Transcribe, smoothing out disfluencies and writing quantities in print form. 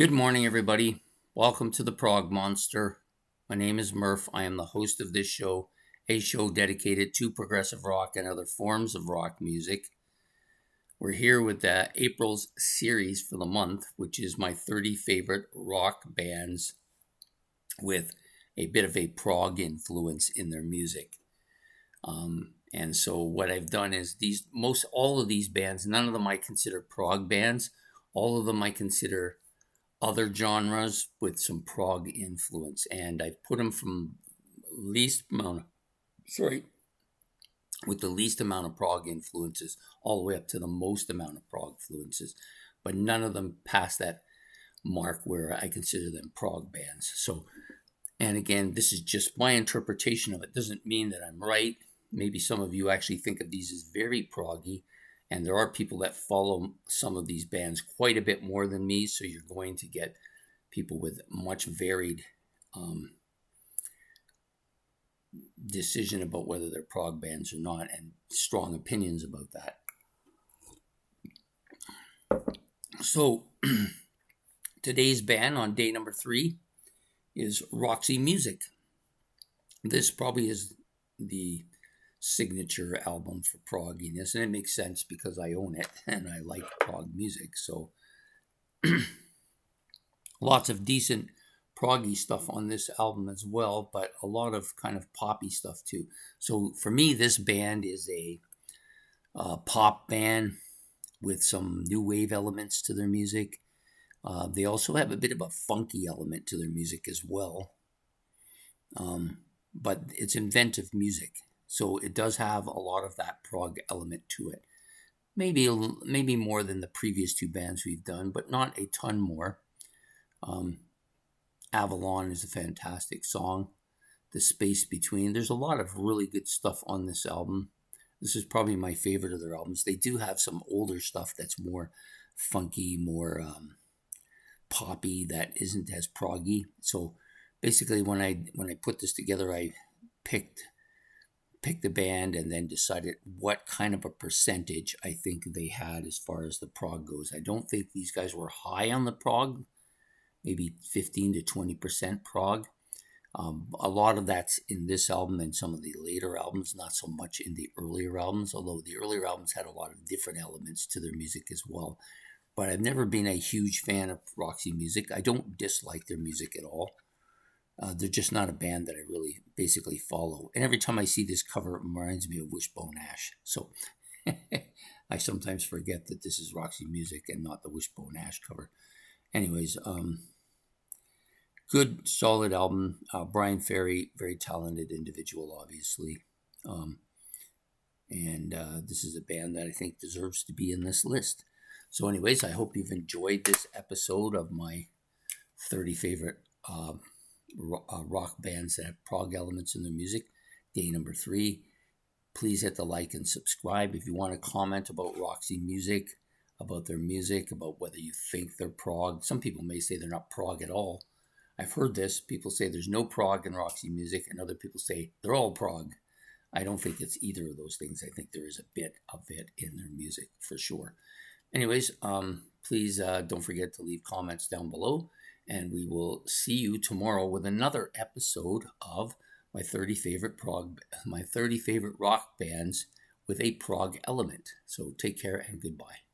Good morning, everybody. Welcome to the Prog Monster. My name is Murph. I am the host of this show, a show dedicated to progressive rock and other forms of rock music. We're here with April's series for the month, which is my 30 favorite rock bands with a bit of a prog influence in their music. And so what I've done is all of these bands, none of them I consider prog bands. All of them I consider other genres with some prog influence, and I've put them from with the least amount of prog influences all the way up to the most amount of prog influences, but none of them past that mark where I consider them prog bands. So, and again, this is just my interpretation of it. Doesn't mean that I'm right. Maybe some of you actually think of these as very proggy, and there are people that follow some of these bands quite a bit more than me, so you're going to get people with much varied decision about whether they're prog bands or not, and strong opinions about that. So today's band on day number 3 is Roxy Music. This probably is the signature album for progginess, and it makes sense because I own it and I like prog music. So lots of decent proggy stuff on this album as well, but a lot of kind of poppy stuff too. So for me, this band is a pop band with some new wave elements to their music. They also have a bit of a funky element to their music as well, but it's inventive music. So it does have a lot of that prog element to it. Maybe more than the previous 2 bands we've done, but not a ton more. Avalon is a fantastic song. The Space Between. There's a lot of really good stuff on this album. This is probably my favorite of their albums. They do have some older stuff that's more funky, more poppy, that isn't as proggy. So basically when I put this together, I picked the band and then decided what kind of a percentage I think they had as far as the prog goes. I don't think these guys were high on the prog, maybe 15 to 20% prog. A lot of that's in this album and some of the later albums, not so much in the earlier albums, although the earlier albums had a lot of different elements to their music as well. But I've never been a huge fan of Roxy Music. I don't dislike their music at all. They're just not a band that I really basically follow. And every time I see this cover, it reminds me of Wishbone Ash. So I sometimes forget that this is Roxy Music and not the Wishbone Ash cover. Anyways, good, solid album. Brian Ferry, very talented individual, obviously. And this is a band that I think deserves to be in this list. So anyways, I hope you've enjoyed this episode of my 30 favorite rock bands that have prog elements in their music. Day number 3. Please hit the like and subscribe. If you want to comment about Roxy Music, about their music, about whether you think they're prog. Some people may say they're not prog at all. I've heard this. People say there's no prog in Roxy Music, and other people say they're all prog. I don't think it's either of those things. I think there is a bit of it in their music for sure. Anyways, please don't forget to leave comments down below, and we will see you tomorrow with another episode of my 30 favorite rock bands with a prog element. So take care and goodbye.